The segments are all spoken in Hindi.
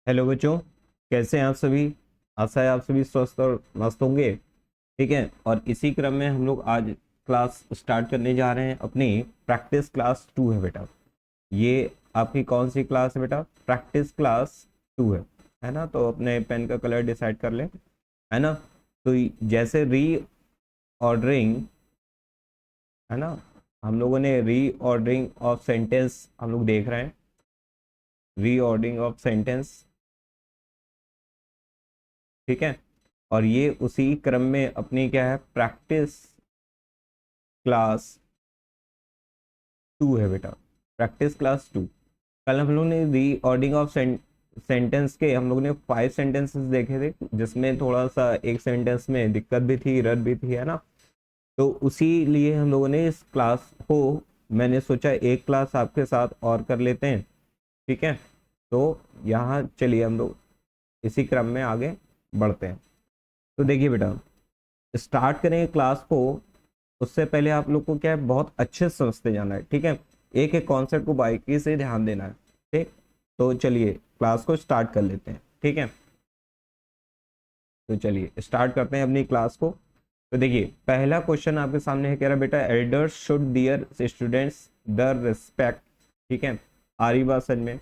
हेलो बच्चों, कैसे हैं आप सभी। आशा है आप सभी स्वस्थ और मस्त होंगे। ठीक है, और इसी क्रम में हम लोग आज क्लास स्टार्ट करने जा रहे हैं। अपनी प्रैक्टिस क्लास 2 है बेटा। ये आपकी कौन सी क्लास है बेटा? प्रैक्टिस क्लास 2 है ना। तो अपने पेन का कलर डिसाइड कर लें, है ना। तो जैसे री ऑर्डरिंग, है ना, हम लोगों ने री ऑर्डरिंग ऑफ सेंटेंस हम लोग देख रहे हैं। री ऑर्डरिंग ऑफ सेंटेंस, ठीक है। और ये उसी क्रम में अपनी क्या है, प्रैक्टिस क्लास 2 है बेटा। Practice class 2। कल हम लोग ने री ऑर्डरिंग ऑफ सेंटेंस के हम लोग ने 5 सेंटेंसेस देखे थे, जिसमें थोड़ा सा एक सेंटेंस में दिक्कत भी थी, एरर भी थी, है ना। तो उसी लिए हम लोगों ने इस क्लास को, मैंने सोचा एक क्लास आपके साथ और कर लेते हैं। ठीक है, तो यहाँ चलिए हम लोग इसी क्रम में आगे बढ़ते हैं। तो देखिए बेटा, स्टार्ट करेंगे क्लास को, उससे पहले आप लोग को क्या है, बहुत अच्छे से समझते जाना है। ठीक है, एक एक कॉन्सेप्ट को बारीकी से ध्यान देना है। ठीक, तो चलिए क्लास को स्टार्ट कर लेते हैं। ठीक है, तो चलिए स्टार्ट करते हैं अपनी क्लास को। तो देखिए पहला क्वेश्चन आपके सामने है, कह रहा बेटा elders should dear students the respect. ठीक है, आ रही बात समझ में।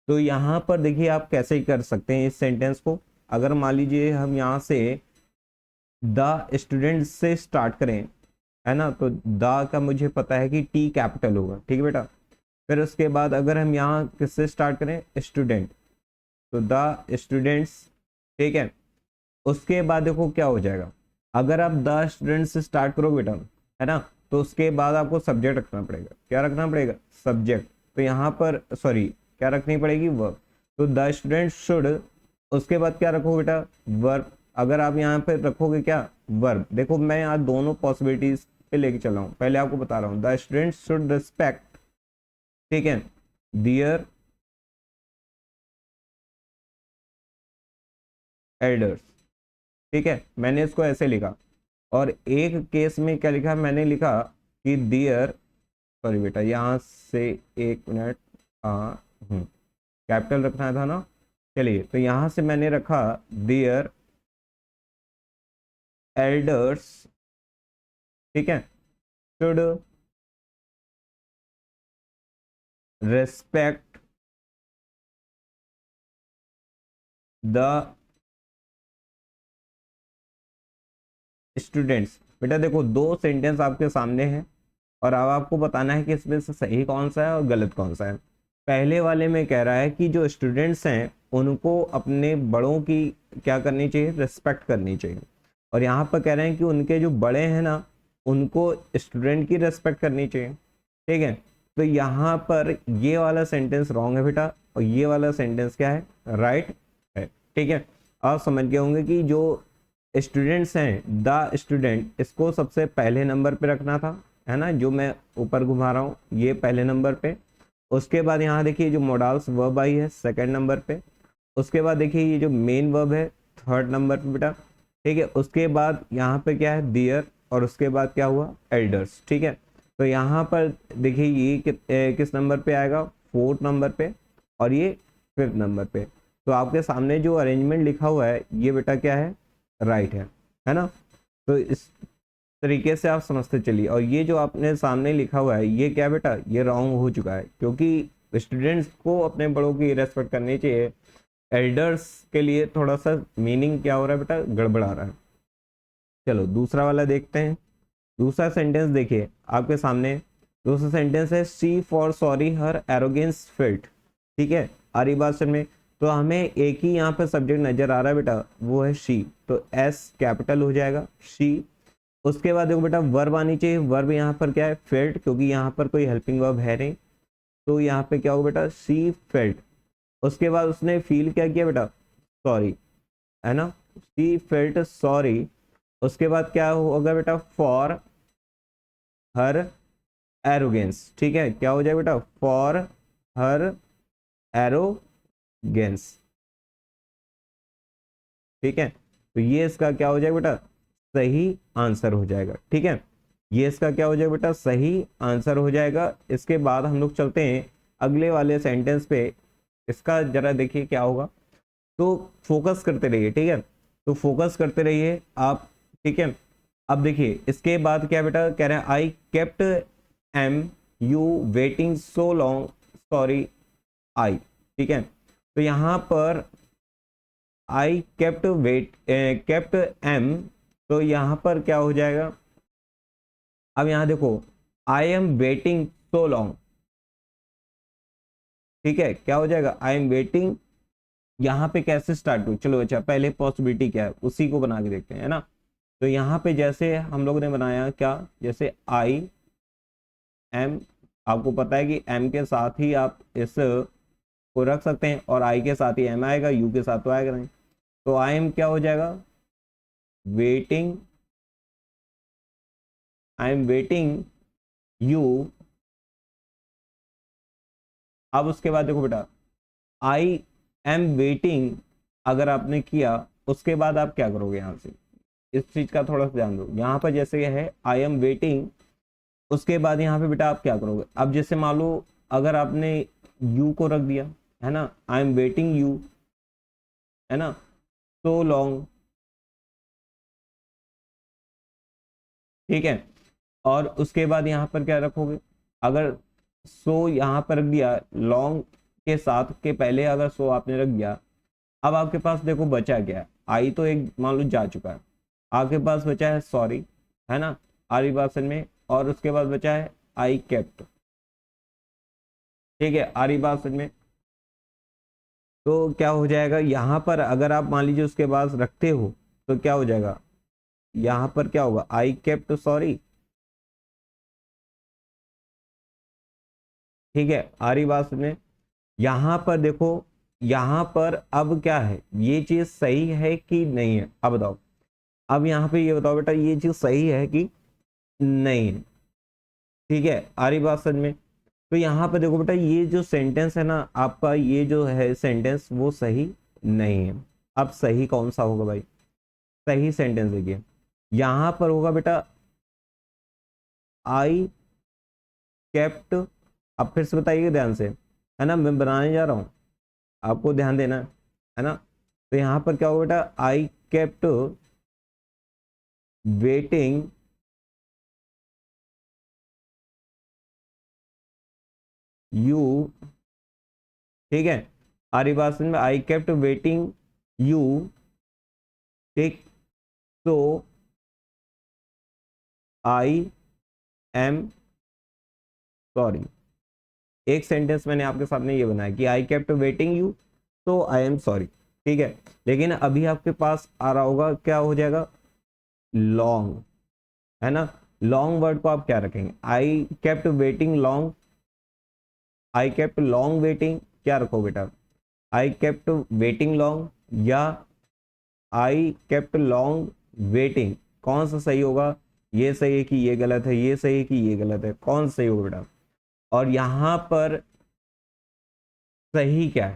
तो यहाँ पर देखिए आप कैसे कर सकते हैं इस सेंटेंस को। अगर मान लीजिए हम यहाँ से द स्टूडेंट से स्टार्ट करें, है ना, तो द का मुझे पता है कि टी कैपिटल होगा। ठीक है बेटा, फिर उसके बाद अगर हम यहाँ किससे स्टार्ट करें, स्टूडेंट, तो द स्टूडेंट्स। ठीक है, उसके बाद देखो क्या हो जाएगा, अगर आप द स्टूडेंट से स्टार्ट करो बेटा, है ना, तो उसके बाद आपको सब्जेक्ट रखना पड़ेगा। क्या रखना पड़ेगा? सब्जेक्ट। तो यहाँ पर सॉरी, क्या रखनी पड़ेगी? वर्ब। तो द स्टूडेंट शुड, उसके बाद क्या रखो बेटा? वर्ब। अगर आप यहाँ पे रखोगे क्या? वर्ब। देखो मैं यहाँ दोनों पॉसिबिलिटीज पे लेके चल रहा हूँ, पहले आपको बता रहा हूँ। द स्टूडेंट शुड रिस्पेक्ट, ठीक है, डियर एल्डर्स। ठीक है, मैंने इसको ऐसे लिखा। और एक केस में क्या लिखा, मैंने लिखा कि डियर, सॉरी बेटा यहाँ से एक मिनट, हाँ कैपिटल रखना था ना। चलिए, तो यहाँ से मैंने रखा डियर एल्डर्स, ठीक है, शुड रेस्पेक्ट द स्टूडेंट्स। बेटा देखो दो सेंटेंस आपके सामने हैं, और अब आपको बताना है कि इसमें से सही कौन सा है और गलत कौन सा है। पहले वाले में कह रहा है कि जो स्टूडेंट्स हैं उनको अपने बड़ों की क्या करनी चाहिए, रिस्पेक्ट करनी चाहिए। और यहाँ पर कह रहे हैं कि उनके जो बड़े हैं ना, उनको स्टूडेंट की रिस्पेक्ट करनी चाहिए। ठीक है, तो यहाँ पर ये वाला सेंटेंस रॉन्ग है बेटा, और ये वाला सेंटेंस क्या है, राइट है। ठीक है, आप समझ गए होंगे कि जो स्टूडेंट्स हैं, द स्टूडेंट, इसको सबसे पहले नंबर पे रखना था, है ना, जो मैं ऊपर घुमा रहा हूँ ये पहले नंबर पे। उसके बाद यहाँ देखिए जो मोडाल्स वर्ब आई है सेकंड नंबर पे। उसके बाद देखिए ये जो मेन वर्ब है थर्ड नंबर पे बेटा। ठीक है, उसके बाद यहाँ पे क्या है, डियर, और उसके बाद क्या हुआ, एल्डर्स। ठीक है, तो यहाँ पर देखिए ये किस नंबर पे आएगा, फोर्थ नंबर पे, और ये फिफ्थ नंबर पे। तो आपके सामने जो अरेंजमेंट लिखा हुआ है ये बेटा क्या है, राइट है ना। तो इस तरीके से आप समझते चलिए। और ये जो आपने सामने लिखा हुआ है ये क्या बेटा, ये रॉन्ग हो चुका है, क्योंकि स्टूडेंट्स को अपने बड़ों की रेस्पेक्ट करनी चाहिए। एल्डर्स के लिए थोड़ा सा मीनिंग क्या हो रहा है बेटा, गड़बड़ा रहा है। चलो दूसरा वाला देखते हैं। दूसरा सेंटेंस देखिए आपके सामने। दूसरा सेंटेंस है she for sorry her arrogance felt. ठीक है, आ रही बात समझ में। तो हमें एक ही यहाँ पे सब्जेक्ट नजर आ रहा है बेटा, वो है शी, तो एस कैपिटल हो जाएगा, शी। उसके बाद देखो बेटा वर्ब आनी चाहिए। वर्ब यहाँ पर क्या है, फेल्ट, क्योंकि यहाँ पर कोई हेल्पिंग वर्ब है नहीं, तो यहाँ पे क्या होगा बेटा, सी फेल्ट। उसके बाद उसने फील क्या किया बेटा, सॉरी, है ना, सी फेल्ट सॉरी। उसके बाद क्या होगा बेटा, फॉर हर एरोगेंस। ठीक है, क्या हो जाए बेटा, फॉर हर एरोगेंस। ठीक है, तो ये इसका क्या हो जाएगा बेटा, सही आंसर हो जाएगा। ठीक है, ये इसका क्या हो जाएगा बेटा, सही आंसर हो जाएगा। इसके बाद हम लोग चलते हैं अगले वाले सेंटेंस पे। इसका जरा देखिए क्या होगा। तो फोकस करते रहिए, ठीक है, तो फोकस करते रहिए आप, ठीक है। अब देखिए इसके बाद क्या बेटा कह रहे हैं, I kept em you waiting so long sorry I, ठीक है। तो यहाँ पर आई केप्ट एम, तो यहाँ पर क्या हो जाएगा, अब यहाँ देखो I am waiting so long, ठीक है, क्या हो जाएगा, आई एम वेटिंग, यहाँ पे कैसे स्टार्ट हुई, चलो अच्छा पहले पॉसिबिलिटी क्या है उसी को बना के देखते हैं, है ना। तो यहाँ पे जैसे हम लोग ने बनाया क्या, जैसे आई एम, आपको पता है कि एम के साथ ही आप इस को रख सकते हैं और आई के साथ ही एम आएगा, यू के साथ तो आएगा नहीं, तो आई एम क्या हो जाएगा, waiting, I am waiting you. अब उसके बाद देखो बेटा आई एम वेटिंग, अगर आपने किया उसके बाद आप क्या करोगे, यहाँ से इस चीज का थोड़ा सा ध्यान दो, यहाँ पर जैसे है आई एम वेटिंग, उसके बाद यहाँ पे बेटा आप क्या करोगे, अब जैसे मान लो अगर आपने यू को रख दिया, है ना, आई एम वेटिंग यू, है ना, सो लॉन्ग, ठीक है, और उसके बाद यहाँ पर क्या रखोगे, अगर सो यहाँ पर रख दिया, लॉन्ग के साथ के पहले अगर सो आपने रख दिया, अब आपके पास देखो बचा क्या है, आई तो एक मान लो जा चुका है, आपके पास बचा है सॉरी, है ना, आरी भाषण में, और उसके बाद बचा है आई केप्ट, ठीक है, आरी भाषण में। तो क्या हो जाएगा यहाँ पर, अगर आप मान लीजिए उसके बाद रखते हो तो क्या हो जाएगा, यहाँ पर क्या होगा, आई केप्ट सॉरी, ठीक है, आरी भाषण में। यहाँ पर देखो, यहाँ पर अब क्या है, ये चीज सही है कि नहीं है, अब बताओ, अब यहाँ पे ये बताओ बेटा ये चीज सही है कि नहीं है, ठीक है, आरी भाषण में। तो यहाँ पे देखो बेटा ये जो सेंटेंस है ना आपका, ये जो है सेंटेंस वो सही नहीं है। अब सही कौन सा होगा भाई, सही सेंटेंस देखिए, यहाँ पर होगा बेटा आई केप्ट, अब फिर से बताइए ध्यान से, है ना, मैं बनाने जा रहा हूँ, आपको ध्यान देना है ना। तो यहाँ पर क्या होगा बेटा, आई केप्ट वेटिंग यू, ठीक है, आरी भाषण में आई केप्ट वेटिंग यू, ठीक, तो आई एम सॉरी, एक सेंटेंस मैंने आपके सामने ये बनाया कि आई केप्ट वेटिंग यू तो आई एम सॉरी, ठीक है। लेकिन अभी आपके पास आ रहा होगा क्या हो जाएगा, लॉन्ग, है ना, लॉन्ग वर्ड को आप क्या रखेंगे, I kept waiting long, I kept long waiting, क्या रखो बेटा, आई केप्ट वेटिंग लॉन्ग या आई केप्ट लॉन्ग वेटिंग, कौन सा सही होगा, ये सही है कि ये गलत है, ये सही है कि ये गलत है, कौन सा सही होगा बेटा। और यहाँ पर सही क्या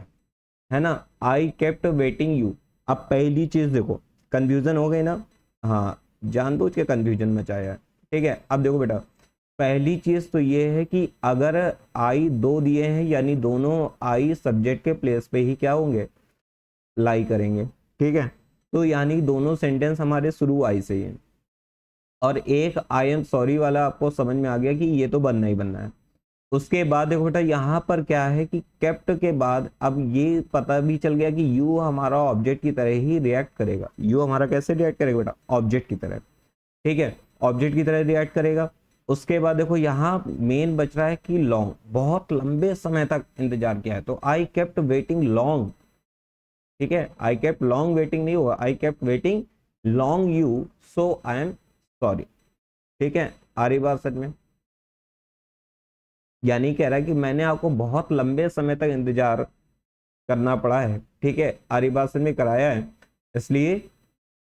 है ना, आई केप्ट वेटिंग यू। अब पहली चीज देखो, कंफ्यूजन हो गई ना, हाँ, जानबूझ के कंफ्यूजन मचाया है, ठीक है। अब देखो बेटा पहली चीज तो ये है कि अगर आई दो दिए हैं यानी दोनों आई सब्जेक्ट के प्लेस पे ही क्या होंगे, लाई करेंगे, ठीक है, तो यानी दोनों सेंटेंस हमारे शुरू आई से ही है। और एक आई एम सॉरी वाला आपको समझ में आ गया कि ये तो बनना ही बनना है। उसके बाद देखो बेटा यहाँ पर क्या है कि केप्ट के बाद अब ये पता भी चल गया कि यू हमारा ऑब्जेक्ट की तरह ही रिएक्ट करेगा, यू हमारा कैसे रिएक्ट करेगा बेटा, ऑब्जेक्ट की तरह, ठीक है, ऑब्जेक्ट की तरह रिएक्ट करेगा। उसके बाद देखो यहाँ मेन बच रहा है कि लॉन्ग, बहुत लंबे समय तक इंतजार किया है, तो आई केप्ट वेटिंग लॉन्ग, ठीक है, आई केप्ट लॉन्ग वेटिंग नहीं हुआ, I kept waiting long you so I am sorry, ठीक है, आरी बात सच में, यानी कह रहा है कि मैंने आपको बहुत लंबे समय तक इंतजार करना पड़ा है, ठीक है, आरी बात सच में कराया है, इसलिए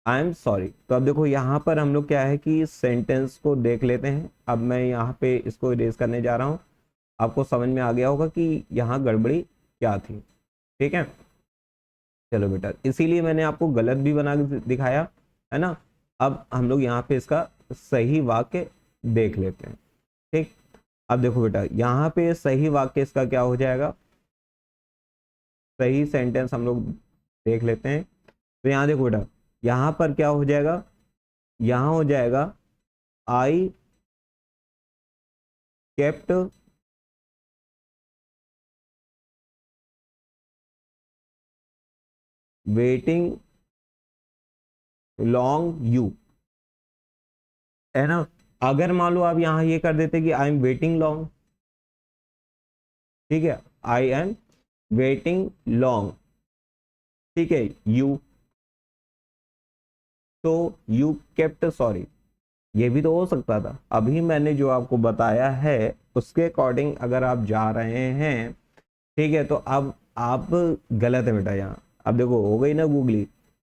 आई एम सॉरी। तो अब देखो यहाँ पर हम लोग क्या है कि इस सेंटेंस को देख लेते हैं, अब मैं यहाँ पे इसको इरेज करने जा रहा हूँ, आपको समझ में आ गया होगा कि यहाँ गड़बड़ी क्या थी, ठीक है। चलो बेटा इसीलिए मैंने आपको गलत भी बना के दिखाया, है ना। अब हम लोग यहाँ पे इसका सही वाक्य देख लेते हैं, ठीक। अब देखो बेटा यहाँ पे सही वाक्य इसका क्या हो जाएगा, सही सेंटेंस हम लोग देख लेते हैं। तो यहाँ देखो बेटा, यहाँ पर क्या हो जाएगा, यहाँ हो जाएगा I kept waiting long you, है ना। अगर मान लो आप यहाँ ये कर देते कि आई एम वेटिंग लॉन्ग, ठीक है, आई एम वेटिंग लॉन्ग, ठीक है, यू, तो यू केप्ट सॉरी, ये भी तो हो सकता था। अभी मैंने जो आपको बताया है उसके अकॉर्डिंग अगर आप जा रहे हैं, ठीक है, तो अब आप गलत है बेटा। यहाँ अब देखो हो गई ना गूगली,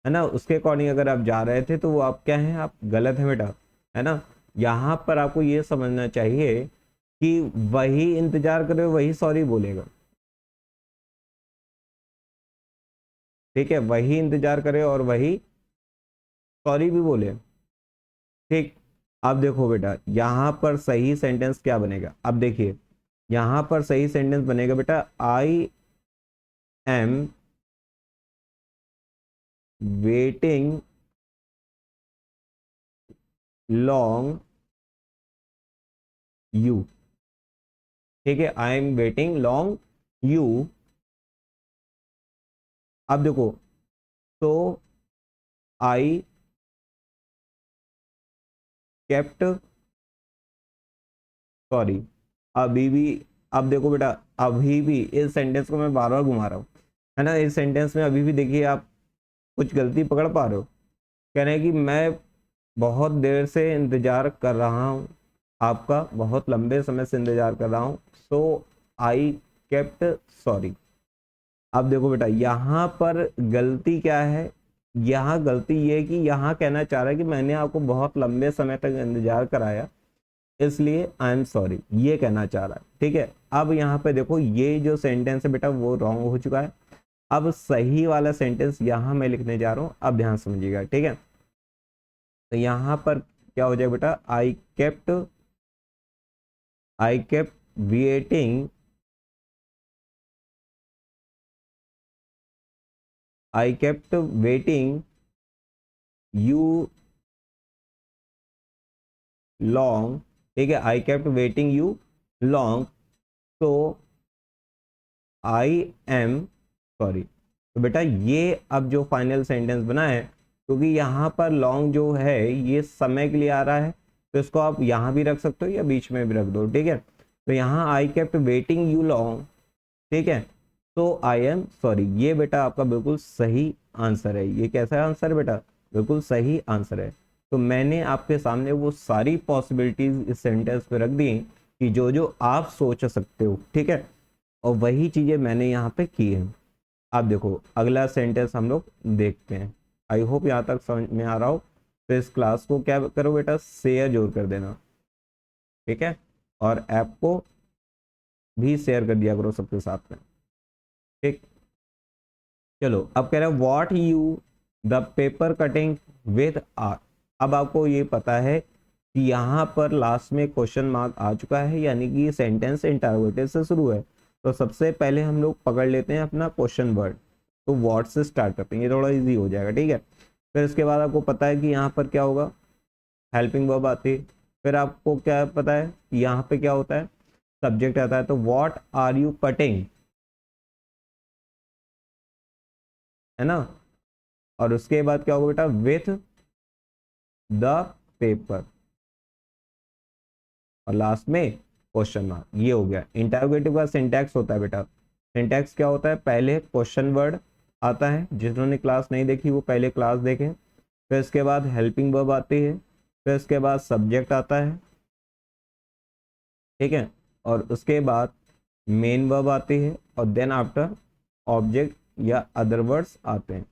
है ना, उसके अकॉर्डिंग अगर आप जा रहे थे तो वो आप क्या हैं, आप गलत है बेटा, है ना। यहाँ पर आपको ये समझना चाहिए कि वही इंतजार करे वही सॉरी बोलेगा, ठीक है, वही इंतजार करे और वही सॉरी भी बोले, ठीक। अब देखो बेटा, यहाँ पर सही सेंटेंस क्या बनेगा, अब देखिए यहाँ पर सही सेंटेंस बनेगा बेटा, I am waiting long you, ठीक है, I am waiting long you. अब देखो, तो आई केप्ट सॉरी, अभी भी, अब देखो बेटा, अभी भी इस सेंटेंस को मैं बार बार घुमा रहा हूँ, है ना, इस सेंटेंस में अभी भी देखिए आप कुछ गलती पकड़ पा रहे हो। कह रहे हैं कि मैं बहुत देर से इंतजार कर रहा हूँ, आपका बहुत लंबे समय से इंतजार कर रहा हूँ, सो आई केप्ट सॉरी। अब देखो बेटा, यहाँ पर गलती क्या है, यहाँ गलती ये है कि यहाँ कहना चाह रहा है कि मैंने आपको बहुत लंबे समय तक इंतजार कराया, इसलिए आई एम सॉरी, ये कहना चाह रहा है, ठीक है। अब यहाँ पे देखो ये जो सेंटेंस है बेटा वो रॉन्ग हो चुका है। अब सही वाला सेंटेंस यहाँ मैं लिखने जा रहा हूँ, अब ध्यान समझिएगा, ठीक है। तो यहाँ पर क्या हो जाएगा बेटा, I kept waiting, I kept waiting you long, ठीक है, I kept waiting you long, तो आई एम सॉरी। तो बेटा ये अब जो फाइनल सेंटेंस बना है, क्योंकि यहाँ पर लॉन्ग जो है ये समय के लिए आ रहा है, तो इसको आप यहाँ भी रख सकते हो या बीच में भी रख दो, ठीक है। तो यहाँ I kept waiting you long, ठीक है, तो आई एम सॉरी, ये बेटा आपका बिल्कुल सही आंसर है। ये कैसा आंसर है बेटा, बिल्कुल सही आंसर है। तो मैंने आपके सामने वो सारी पॉसिबिलिटीज इस सेंटेंस पे रख दी कि जो जो आप सोच सकते हो, ठीक है, और वही चीजें मैंने यहाँ पे की है। अब देखो अगला सेंटेंस हम लोग देखते हैं। आई होप यहाँ तक समझ में आ रहा हो। तो इस क्लास को क्या करो बेटा, शेयर जरूर कर देना, ठीक है, और ऐप को भी शेयर कर दिया करो सबके साथ में, ठीक। चलो अब कह रहे हैं what you the paper cutting with art. अब आपको ये पता है कि यहाँ पर लास्ट में क्वेश्चन मार्क आ चुका है, यानी कि सेंटेंस इंटरोगेटिव से शुरू है। तो सबसे पहले हम लोग पकड़ लेते हैं अपना क्वेश्चन वर्ड, तो व्हाट से स्टार्ट करते हैं, ये थोड़ा इजी हो जाएगा, ठीक है। फिर इसके बाद आपको पता है कि यहाँ पर क्या होगा, हेल्पिंग वर्ब आती है। फिर आपको क्या पता है यहाँ पे क्या होता है, सब्जेक्ट आता है, तो व्हाट आर यू कटिंग, है ना। और उसके बाद क्या होगा बेटा, विथ द पेपर, और लास्ट में क्वेश्चन मार्क। ये हो गया इंटरोगेटिव का सिंटैक्स होता है बेटा। सिंटैक्स क्या होता है, पहले क्वेश्चन वर्ड आता है, जिन्होंने क्लास नहीं देखी वो पहले क्लास देखें। फिर इसके बाद हेल्पिंग वर्ब आती है, फिर इसके बाद सब्जेक्ट आता है, ठीक है, और उसके बाद मेन वर्ब आती है, और देन आफ्टर ऑब्जेक्ट या अदर वर्ड्स आते हैं,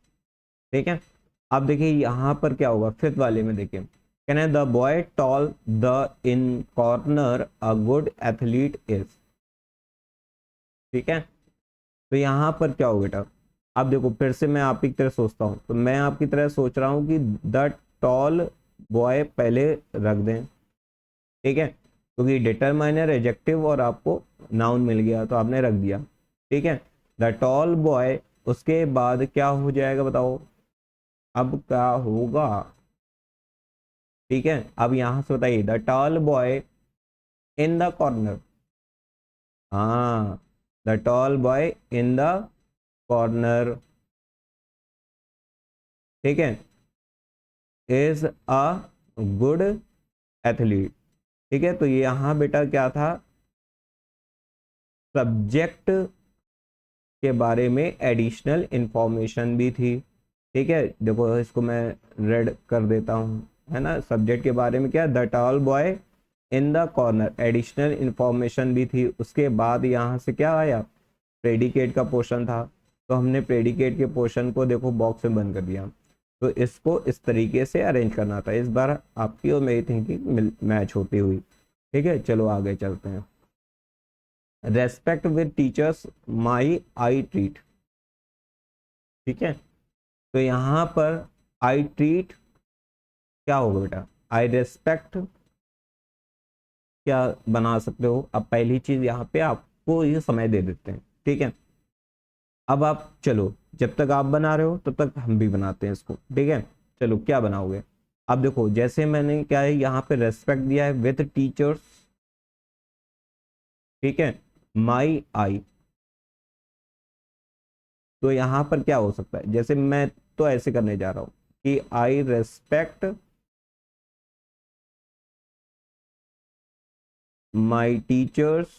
ठीक है। अब देखिए यहाँ पर क्या होगा, फिफ्थ वाले में देखिए, can I the boy tall the in corner a good athlete is, ठीक है। तो यहाँ पर क्या हो बेटा, अब देखो फिर से मैं आपकी तरह सोचता हूँ, तो मैं आपकी तरह सोच रहा हूँ कि द टॉल बॉय पहले रख दें, ठीक है, क्योंकि डिटरमाइनर एडजेक्टिव और आपको नाउन मिल गया तो आपने रख दिया, ठीक है। द टॉल बॉय उसके बाद क्या हो जाएगा बताओ, अब क्या होगा? ठीक है, अब यहां से बताइए, the tall boy in the corner. हाँ, the tall boy in the corner, ठीक है, इज अ गुड एथलीट। ठीक है, तो ये यहाँ बेटा क्या था, सब्जेक्ट के बारे में एडिशनल इंफॉर्मेशन भी थी। ठीक है, देखो इसको मैं रेड कर देता हूँ, है ना, सब्जेक्ट के बारे में क्या, the tall boy in the corner, additional information भी थी। उसके बाद यहाँ से क्या आया, प्रेडिकेट का पोर्शन था, तो हमने प्रेडिकेट के पोर्शन को देखो बॉक्स में बंद कर दिया। तो इसको इस तरीके से अरेंज करना था, इस बार आपकी और मेरी थिंकिंग मैच होती हुई। ठीक है, चलो आगे चलते हैं। Respect with teachers my I treat. ठीक है, तो यहाँ पर आई ट्रीट क्या होगा बेटा, आई रेस्पेक्ट क्या बना सकते हो। अब पहली चीज यहाँ पे आपको ये समय दे देते हैं। ठीक है, अब आप चलो, जब तक आप बना रहे हो तब तक हम भी बनाते हैं इसको। ठीक है, चलो क्या बनाओगे। अब देखो, जैसे मैंने क्या है यहाँ पे रेस्पेक्ट दिया है विथ टीचर्स, ठीक है, माई आई, तो यहाँ पर क्या हो सकता है, जैसे मैं तो ऐसे करने जा रहा हूं कि आई respect my teachers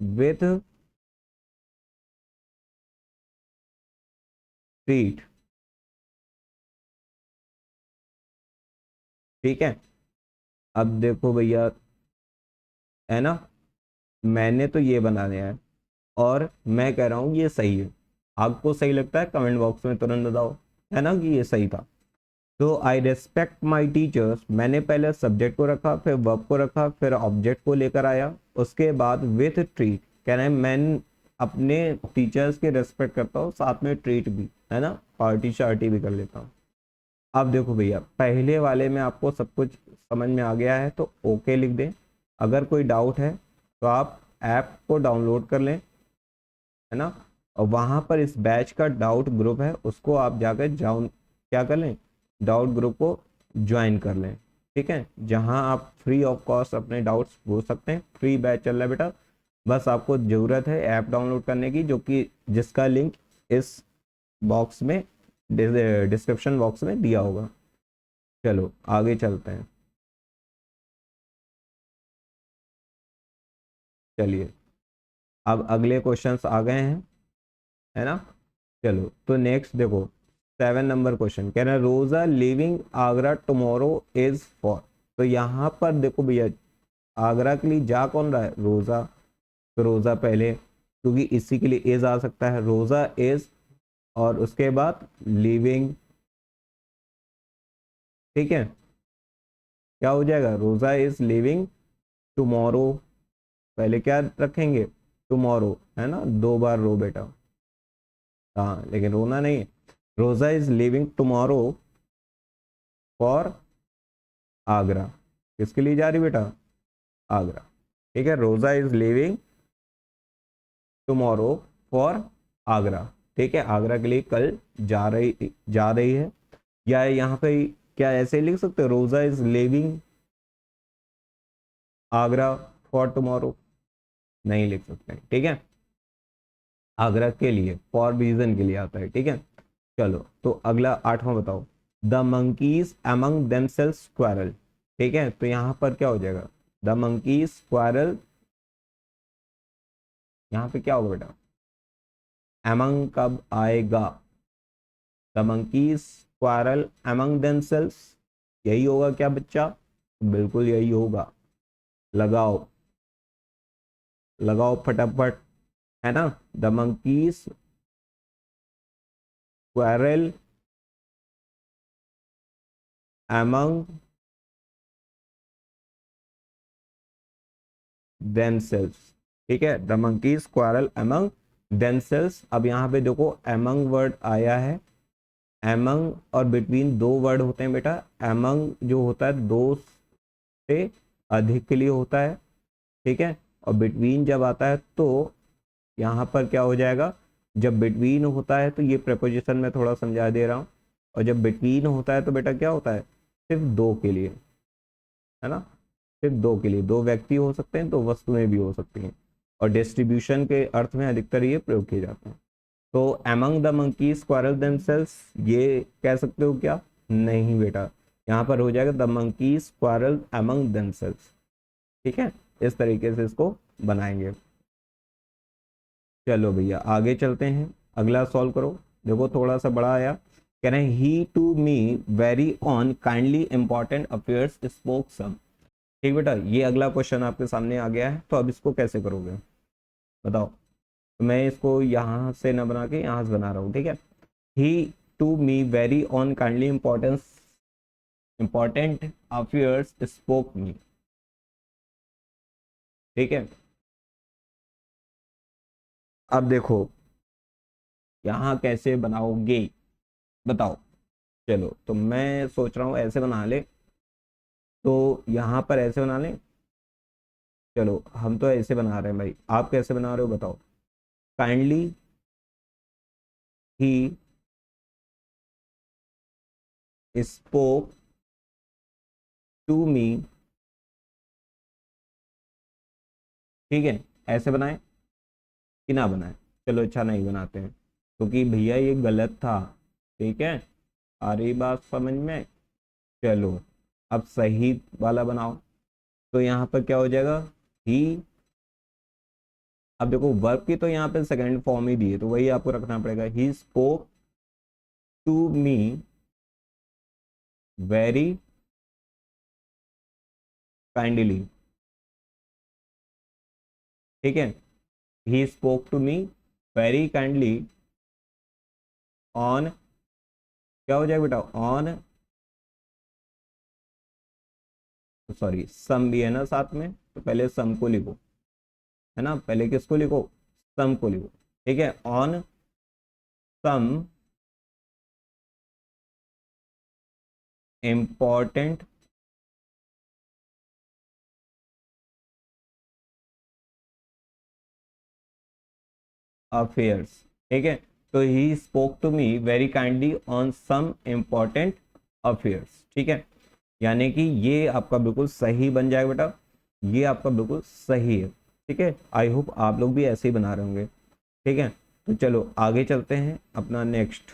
with treat. ठीक है, अब देखो भैया, है ना, मैंने तो ये बना दिया है और मैं कह रहा हूं ये सही है। आपको सही लगता है कमेंट बॉक्स में तुरंत बताओ, है ना, कि ये सही था। तो आई रेस्पेक्ट माई टीचर्स, मैंने पहले सब्जेक्ट को रखा, फिर वर्ब को रखा, फिर ऑब्जेक्ट को लेकर आया, उसके बाद विथ ट्रीट, कह रहे हैं मैं अपने टीचर्स के रेस्पेक्ट करता हूँ, साथ में ट्रीट भी, है ना, पार्टी शार्टी भी कर लेता हूँ। अब देखो भैया, पहले वाले में आपको सब कुछ समझ में आ गया है तो ओके लिख दें। अगर कोई डाउट है तो आप ऐप को डाउनलोड कर लें, है ना, और वहाँ पर इस बैच का डाउट ग्रुप है, उसको आप जाकर क्या कर लें, डाउट ग्रुप को ज्वाइन कर लें। ठीक है, जहाँ आप फ्री ऑफ कॉस्ट अपने डाउट्स पूछ सकते हैं। फ्री बैच चल रहा है बेटा, बस आपको ज़रूरत है ऐप डाउनलोड करने की, जो कि जिसका लिंक इस बॉक्स में, डिस्क्रिप्शन बॉक्स में दिया होगा। चलो आगे चलते हैं, चलिए अब अगले क्वेश्चंस आ गए हैं, है ना। चलो तो नेक्स्ट देखो, 7 नंबर क्वेश्चन कह रहा है रोजा living Agra tomorrow is for. तो यहाँ पर देखो भैया, आगरा के लिए जा कौन रहा है, रोजा, तो रोजा पहले, क्योंकि इसी के लिए इज आ सकता है, रोजा इज, और उसके बाद लिविंग। ठीक है, क्या हो जाएगा, रोजा इज लिविंग टुमारो, पहले क्या रखेंगे, टुमारो, है ना, 2 बार रो बेटा, हाँ लेकिन रोना नहीं। रोजा is living tomorrow for Agra, किसके लिए जा रही बेटा, आगरा। ठीक है, रोजा is living tomorrow for Agra. ठीक है, आगरा के लिए कल जा रही है। या यहाँ पे क्या ऐसे लिख सकते हो, रोजा is living Agra for tomorrow, नहीं लिख सकते। ठीक है, आगरा के लिए फॉर रीजन के लिए आता है। ठीक है, चलो तो अगला 8वां बताओ, the monkeys among themselves quarrel. ठीक है, तो यहाँ पर क्या हो जाएगा, द मंकीज क्वारल, यहाँ पे क्या होगा बेटा, अमंग कब आएगा, the monkeys quarrel among themselves, यही होगा क्या बच्चा, बिल्कुल यही होगा, लगाओ लगाओ फटाफट, है ना, the monkeys quarrel among themselves. ठीक है, the monkeys quarrel among themselves. अब यहाँ पे देखो अमंग वर्ड आया है, एमंग और बिटवीन 2 वर्ड होते हैं बेटा। एमंग जो होता है 2 से अधिक के लिए होता है, ठीक है, और बिटवीन जब आता है तो यहाँ पर क्या हो जाएगा, जब बिटवीन होता है तो ये प्रपोजिशन में थोड़ा समझा दे रहा हूँ, और जब बिटवीन होता है तो बेटा क्या होता है, सिर्फ दो के लिए, है ना, सिर्फ दो के लिए, दो व्यक्ति हो सकते हैं, दो वस्तुएं भी हो सकती हैं, और डिस्ट्रीब्यूशन के अर्थ में अधिकतर ये प्रयोग किए जाते हैं। तो among the monkeys quarrel themselves, ये कह सकते हो क्या, नहीं बेटा, यहाँ पर हो जाएगा the monkeys quarrel among themselves. ठीक है, इस तरीके से इसको बनाएंगे। चलो भैया आगे चलते हैं, अगला सॉल्व करो। देखो थोड़ा सा बड़ा आया, कह रहे हैं he to me very on kindly important affairs spoke some. ठीक बेटा, ये अगला क्वेश्चन आपके सामने आ गया है, तो अब इसको कैसे करोगे बताओ। तो मैं इसको यहाँ से ना बना के यहाँ से बना रहा हूँ, ठीक है। He to me very on kindly important affairs spoke me. ठीक है, अब देखो यहाँ कैसे बनाओगे बताओ। चलो तो मैं सोच रहा हूँ ऐसे बना ले, तो यहाँ पर ऐसे बना लें। चलो हम तो ऐसे बना रहे हैं भाई, आप कैसे बना रहे हो बताओ। Kindly he spoke to me, ठीक है, ऐसे बनाए कि ना बनाए। चलो अच्छा नहीं बनाते हैं, क्योंकि भैया ये गलत था। ठीक है, आ रही बात समझ में। चलो अब सही वाला बनाओ। तो यहाँ पर क्या हो जाएगा, ही, अब देखो वर्ब की तो यहाँ पे सेकंड फॉर्म ही दी है, तो वही आपको रखना पड़ेगा। He spoke to me very kindly. ठीक है, he spoke to me very kindly on, क्या हो जाएगा बेटा, ऑन, सॉरी सम भी है ना साथ में, तो पहले सम को लिखो, है ना, पहले किसको लिखो, सम को लिखो। ठीक है, ऑन सम इम्पॉर्टेंट अफेयर्स। ठीक है, तो he spoke to me very kindly on some important affairs. ठीक है, यानी कि ये आपका बिल्कुल सही बन जाएगा बेटा, ये आपका बिल्कुल सही है। ठीक है, आई होप आप लोग भी ऐसे ही बना रहे होंगे। ठीक है, तो चलो आगे चलते हैं अपना नेक्स्ट।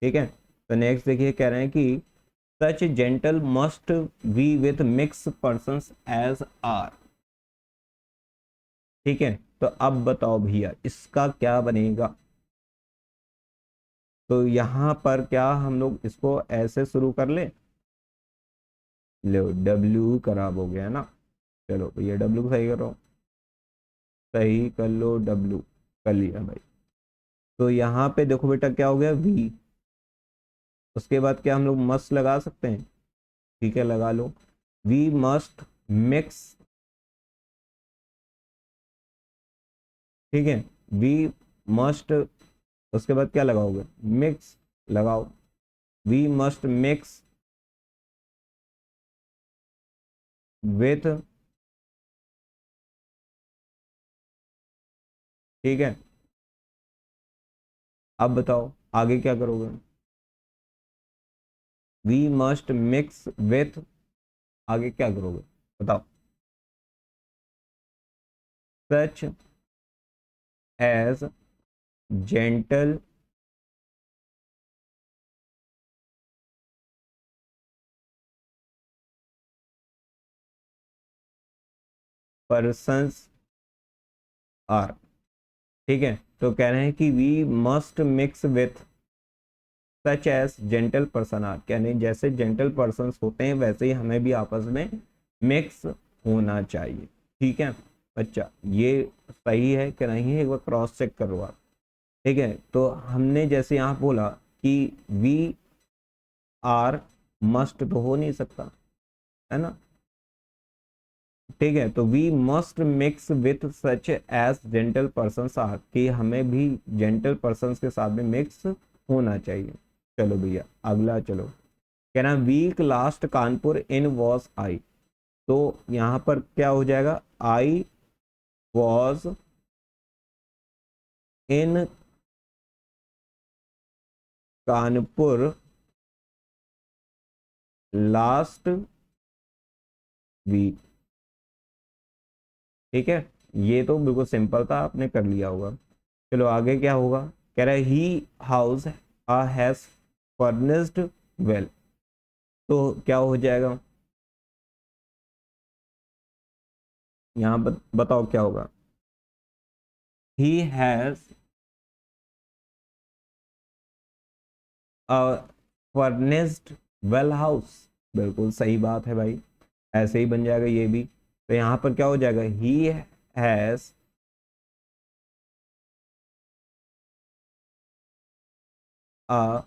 ठीक है, तो नेक्स्ट देखिए, कह रहे हैं कि such gentle must be with mix persons as are. ठीक है, तो अब बताओ भैया इसका क्या बनेगा। तो यहाँ पर क्या हम लोग इसको ऐसे शुरू कर ले, लो डब्ल्यू खराब हो गया ना। चलो भैया डब्ल्यू को सही करो, सही कर लो, डब्ल्यू कर लिया भाई। तो यहाँ पे देखो बेटा क्या हो गया, वी, उसके बाद क्या हम लोग मस्ट लगा सकते हैं, ठीक है लगा लो। वी मस्ट मिक्स, ठीक है, वी मस्ट, उसके बाद क्या लगाओगे, मिक्स लगाओ। वी मस्ट मिक्स विथ, ठीक है, अब बताओ आगे क्या करोगे। वी मस्ट मिक्स विथ, आगे क्या करोगे बताओ। Such as gentle persons are. ठीक है, तो कह रहे हैं कि we must mix with such as gentle person are, यानी जैसे जेंटल पर्सन होते हैं वैसे ही हमें भी आपस में मिक्स होना चाहिए। ठीक है बच्चा, ये सही है कि नहीं है एक बार क्रॉस चेक करो आप। ठीक है, तो हमने जैसे यहाँ बोला कि वी आर मस्ट तो हो नहीं सकता, है ना। ठीक है, तो we must mix with such as gentle person are, कि हमें भी जेंटल पर्सन के साथ में मिक्स होना चाहिए। चलो भैया अगला चलो, कहना week last Kanpur in was I. तो यहाँ पर क्या हो जाएगा, I was in Kanpur last week. ठीक है, ये तो बिल्कुल सिंपल था, आपने कर लिया होगा। चलो आगे क्या होगा, कह रहा है ही हाउस हैज फर्निश्ड वेल। तो क्या हो जाएगा, यहाँ बताओ क्या होगा। He has a furnished well house. बिल्कुल सही बात है भाई, ऐसे ही बन जाएगा ये भी। तो यहाँ पर क्या हो जाएगा, he has a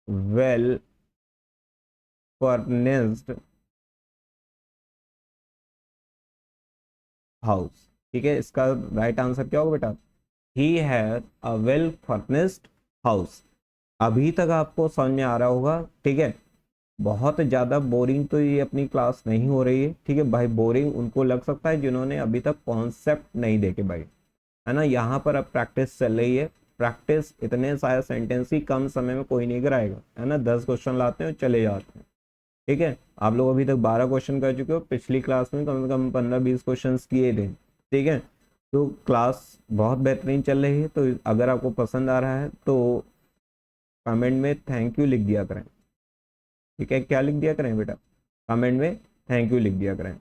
well furnished house. ठीक है, इसका राइट आंसर क्या होगा बेटा, he has a well furnished house. अभी तक आपको समझ में आ रहा होगा। ठीक है, बहुत ज़्यादा बोरिंग तो ये अपनी क्लास नहीं हो रही है। ठीक है भाई, बोरिंग उनको लग सकता है जिन्होंने अभी तक कॉन्सेप्ट नहीं देखे भाई, है ना। यहाँ पर अब प्रैक्टिस चल रही है। प्रैक्टिस, इतने सारे सेंटेंस ही कम समय में कोई नहीं कराएगा, है ना। 10 क्वेश्चन लाते हैं और चले जाते हैं। ठीक है, आप लोग अभी तक 12 क्वेश्चन कर चुके हो, पिछली क्लास में कम से कम 15-20 क्वेश्चन किए थे। ठीक है, तो क्लास बहुत बेहतरीन चल रही है। तो अगर आपको पसंद आ रहा है तो कमेंट में थैंक यू लिख दिया करें। ठीक है, क्या लिख दिया करें बेटा, कमेंट में थैंक यू लिख दिया करें।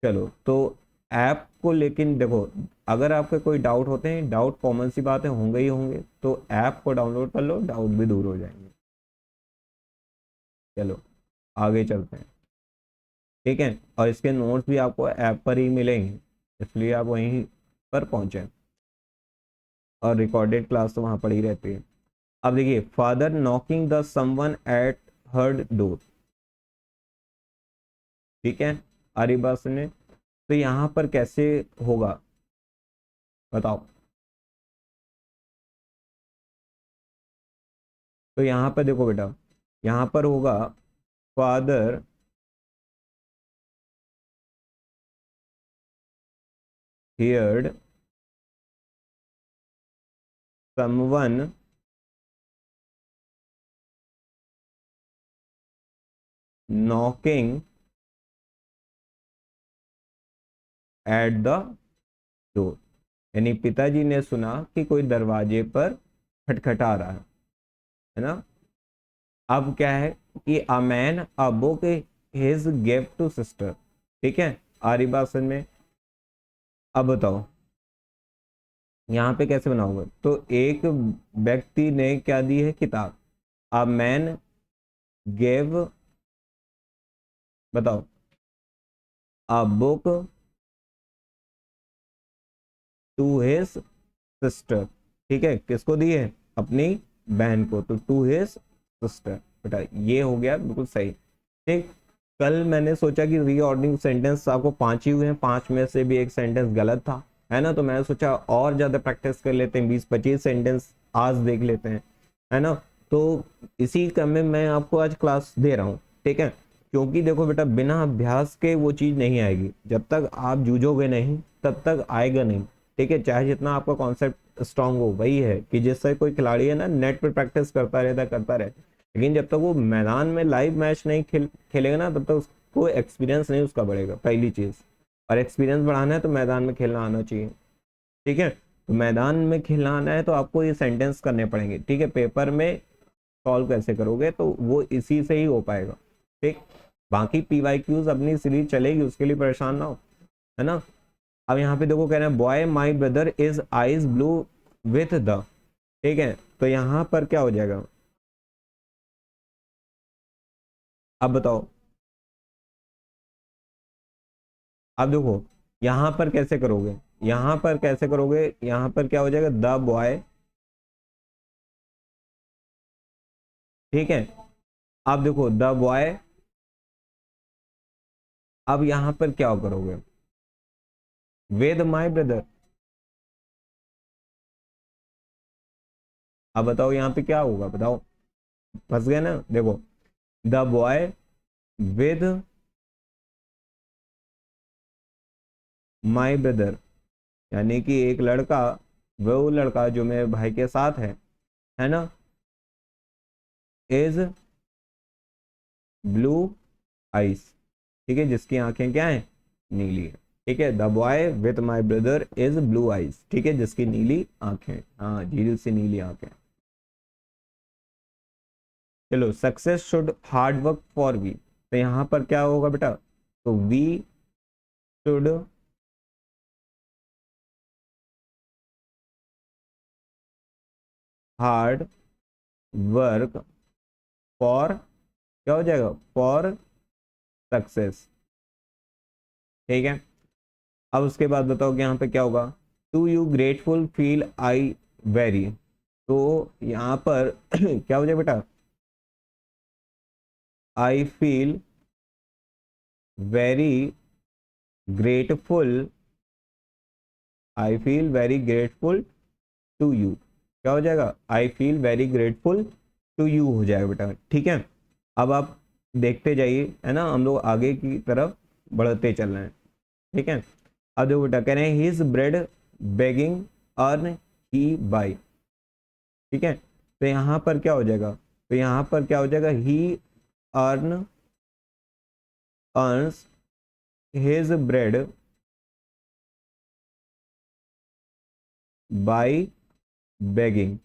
चलो, तो ऐप को, लेकिन देखो, अगर आपके कोई डाउट होते हैं, डाउट कॉमन सी बातें होंगे ही होंगे, तो ऐप को डाउनलोड कर लो, डाउट भी दूर हो जाएंगे। चलो आगे चलते हैं। ठीक है, और इसके नोट्स भी आपको ऐप पर ही मिलेंगे, इसलिए आप वहीं पर पहुंचे, और रिकॉर्डेड क्लास तो वहां पर ही रहती है। अब देखिए, father knocking the someone eight heard door. ठीक है, आ रही बात सुनने। तो यहाँ पर कैसे होगा बताओ। तो यहाँ पर देखो बेटा, यहाँ पर होगा father heard someone knocking at the door. यानी पिताजी ने सुना कि कोई दरवाजे पर खटखटा रहा है ना। अब क्या है कि a man a book his gift to sister. ठीक है, आ रही बात समझ में। अब बताओ यहाँ पे कैसे बनाओगे। तो एक व्यक्ति ने क्या दी है, किताब। अ मैन गेव, बताओ, a book to his sister. ठीक है, किसको दी है, अपनी बहन को, तो टू हिज सिस्टर। बेटा ये हो गया बिल्कुल सही। ठीक, कल मैंने सोचा कि रीऑर्डरिंग सेंटेंस आपको 5 ही हुए हैं, 5 में से भी एक सेंटेंस गलत था, है ना। तो मैंने सोचा और ज्यादा प्रैक्टिस कर लेते हैं, 20-25 सेंटेंस आज देख लेते हैं, है ना। तो इसी क्रम में मैं आपको आज क्लास दे रहा हूँ। ठीक है, क्योंकि देखो बेटा, बिना अभ्यास के वो चीज नहीं आएगी, जब तक आप जूझोगे नहीं तब तक आएगा नहीं। ठीक है, चाहे जितना आपका कॉन्सेप्ट स्ट्रांग हो, वही है कि जिससे कोई खिलाड़ी है ना, नेट पे प्रैक्टिस करता रहे, लेकिन जब तक वो मैदान में लाइव मैच नहीं खेलेगा ना, तब तक उसको एक्सपीरियंस नहीं उसका बढ़ेगा, पहली चीज। और एक्सपीरियंस बढ़ाना है तो मैदान में खेलना आना चाहिए। ठीक है, तो मैदान में खेलना आना है तो आपको ये सेंटेंस करने पड़ेंगे। ठीक है, पेपर में सॉल्व कैसे करोगे तो वो इसी से ही हो पाएगा। ठीक, बाकी PYQs अपनी सीरीज चलेगी, उसके लिए परेशान ना हो, है ना। अब यहाँ पे देखो, कह रहे हैं boy my brother is eyes blue with the. ठीक है, तो यहाँ पर क्या हो जाएगा, अब बताओ। अब देखो यहाँ पर कैसे करोगे, यहाँ पर कैसे करोगे, यहाँ पर क्या हो जाएगा, द बॉय। ठीक है, अब देखो द बॉय, अब यहाँ पर क्या करोगे, विद माई ब्रदर। अब बताओ यहाँ पे क्या होगा, बताओ, फंस गए ना। देखो, the boy with my brother. यानी कि एक लड़का, वो लड़का जो मेरे भाई के साथ है ना, इज ब्लू आइस, ठीक है, जिसकी आंखें क्या है, नीली है, ठीक है। The boy with my brother is blue eyes, ठीक है, जिसकी नीली आंखें, हाँ, झील से नीली आंखें। चलो, success should hard work for we, तो यहाँ पर क्या होगा बेटा, तो we should hard work for, क्या हो जाएगा, फॉर सक्सेस, ठीक है। अब उसके बाद बताओ कि यहाँ पे क्या होगा, to you grateful feel I very, तो यहाँ पर क्या हो जाए बेटा, I feel very grateful, I feel very grateful to you, क्या हो जाएगा, I feel very grateful to you हो जाएगा बेटा, ठीक है। अब आप देखते जाइए, है ना, हम लोग आगे की तरफ बढ़ते चल रहे हैं, ठीक है। अब देखो बेटा, कह रहे हैं his bread begging earn he by, ठीक है, तो यहाँ पर क्या हो जाएगा, तो यहाँ पर क्या हो जाएगा, he earn earns his bread by begging,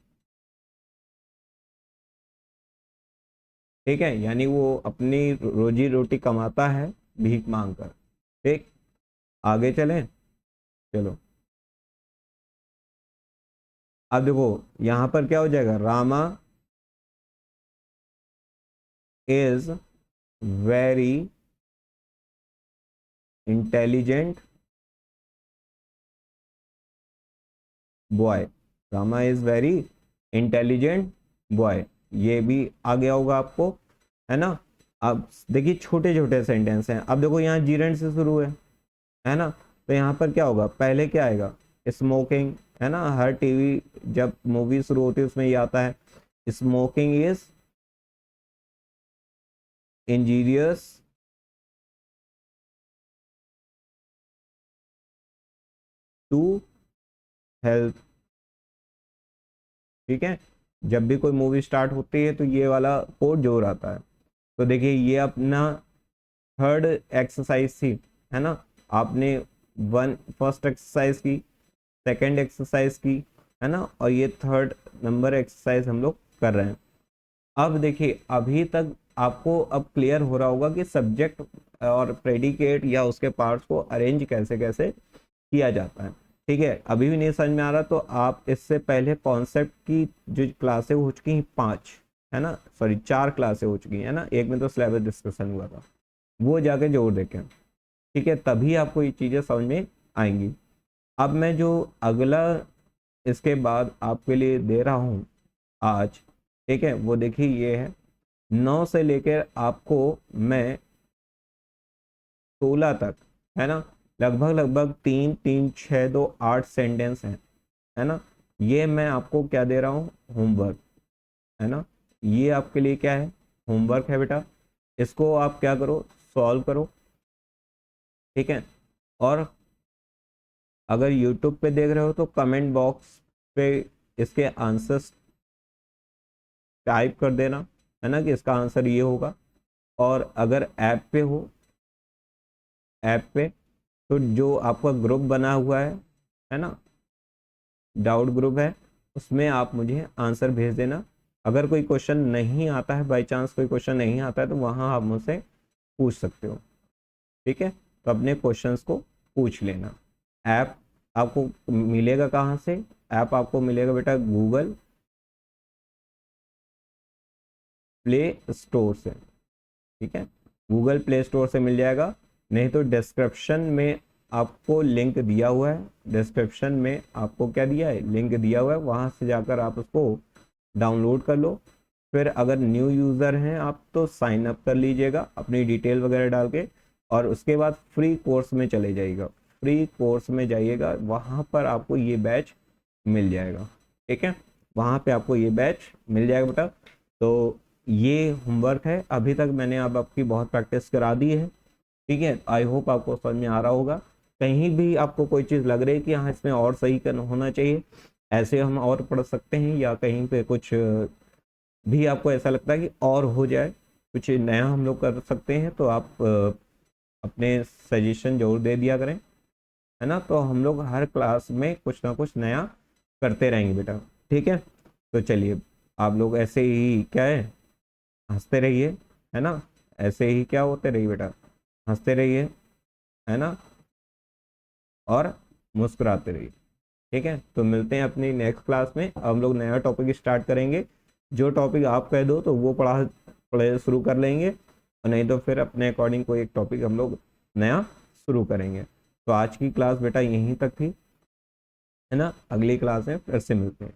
ठीक है, यानी वो अपनी रोजी रोटी कमाता है भीख मांग कर, ठीक। आगे चलें, चलो। अब देखो यहाँ पर क्या हो जाएगा, Rama is very intelligent boy, Rama is very intelligent boy, ये भी आ गया होगा आपको, है ना। अब देखिए छोटे छोटे सेंटेंस हैं, अब देखो यहाँ जीरेंट से शुरू है ना, तो यहाँ पर क्या होगा, पहले क्या आएगा, स्मोकिंग, है ना, हर टीवी जब मूवी शुरू होती है उसमें ये आता है, smoking is injurious to health, ठीक है। जब भी कोई मूवी स्टार्ट होती है तो ये वाला कोड जोर आता है, तो देखिए ये अपना थर्ड एक्सरसाइज थी, है ना, आपने वन फर्स्ट एक्सरसाइज की, सेकंड एक्सरसाइज की, है ना, और ये थर्ड नंबर एक्सरसाइज हम लोग कर रहे हैं। अब देखिए अभी तक आपको अब क्लियर हो रहा होगा कि सब्जेक्ट और प्रेडिकेट या उसके पार्ट्स को अरेंज कैसे कैसे किया जाता है, ठीक है। अभी भी नहीं समझ में आ रहा तो आप इससे पहले कॉन्सेप्ट की जो क्लासें हो चुकी हैं 5, है ना, सॉरी 4 क्लासें हो चुकी हैं ना, एक में तो सिलेबस डिस्कशन हुआ था, वो जाके जोड़ देखें, ठीक है, तभी आपको ये चीज़ें समझ में आएंगी। अब मैं जो अगला इसके बाद आपके लिए दे रहा हूँ आज, ठीक है, वो देखिए ये है, 9 से लेकर आपको मैं 16 तक, है ना, लगभग लगभग 3 3 6 2 8 सेंटेंस हैं, है ना, ये मैं आपको क्या दे रहा हूँ, होमवर्क, है ना, ये आपके लिए क्या है, होमवर्क है बेटा, इसको आप क्या करो, सॉल्व करो, ठीक है। और अगर यूट्यूब पे देख रहे हो तो कमेंट बॉक्स पे इसके आंसर्स टाइप कर देना, है ना, कि इसका आंसर ये होगा। और अगर ऐप पे हो, ऐप पे तो जो आपका ग्रुप बना हुआ है ना, डाउट ग्रुप है, उसमें आप मुझे आंसर भेज देना। अगर कोई क्वेश्चन नहीं आता है, बाई चांस कोई क्वेश्चन नहीं आता है, तो वहाँ आप मुझसे पूछ सकते हो, ठीक है, तो अपने क्वेश्चंस को पूछ लेना। ऐप आपको मिलेगा कहाँ से, ऐप आपको मिलेगा बेटा गूगल प्ले स्टोर से, ठीक है, गूगल प्ले स्टोर से मिल जाएगा, नहीं तो डिस्क्रिप्शन में आपको लिंक दिया हुआ है, डिस्क्रिप्शन में आपको क्या दिया है, लिंक दिया हुआ है, वहाँ से जाकर आप उसको डाउनलोड कर लो। फिर अगर न्यू यूज़र हैं आप तो साइन अप कर लीजिएगा अपनी डिटेल वगैरह डाल के, और उसके बाद फ्री कोर्स में चले जाइएगा, फ्री कोर्स में जाइएगा, वहाँ पर आपको ये बैच मिल जाएगा, ठीक है, वहाँ पे आपको ये बैच मिल जाएगा बेटा। तो ये होमवर्क है, अभी तक मैंने अब आपकी बहुत प्रैक्टिस करा दी है, ठीक है, आई होप आपको समझ में आ रहा होगा। कहीं भी आपको कोई चीज़ लग रही है कि हाँ इसमें और सही होना चाहिए, ऐसे हम और पढ़ सकते हैं, या कहीं पे कुछ भी आपको ऐसा लगता है कि और हो जाए, कुछ नया हम लोग कर सकते हैं, तो आप अपने सजेशन जरूर दे दिया करें, है ना। तो हम लोग हर क्लास में कुछ ना कुछ नया करते रहेंगे बेटा, ठीक है। तो चलिए, आप लोग ऐसे ही क्या है, हंसते रहिए, है ना। ऐसे ही क्या होते रहिए बेटा, हंसते रहिए, है ना, और मुस्कुराते रहिए, ठीक है। तो मिलते हैं अपनी नेक्स्ट क्लास में। अब हम लोग नया टॉपिक स्टार्ट करेंगे। जो टॉपिक आप कह दो तो वो पढ़े शुरू कर लेंगे, और नहीं तो फिर अपने अकॉर्डिंग कोई एक टॉपिक हम लोग नया शुरू करेंगे। तो आज की क्लास बेटा यहीं तक थी, है ना। अगली क्लास में फिर से मिलते हैं।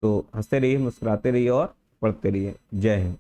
तो हंसते रहिए, मुस्कुराते रहिए और पढ़ते रहिए। जय हिंद।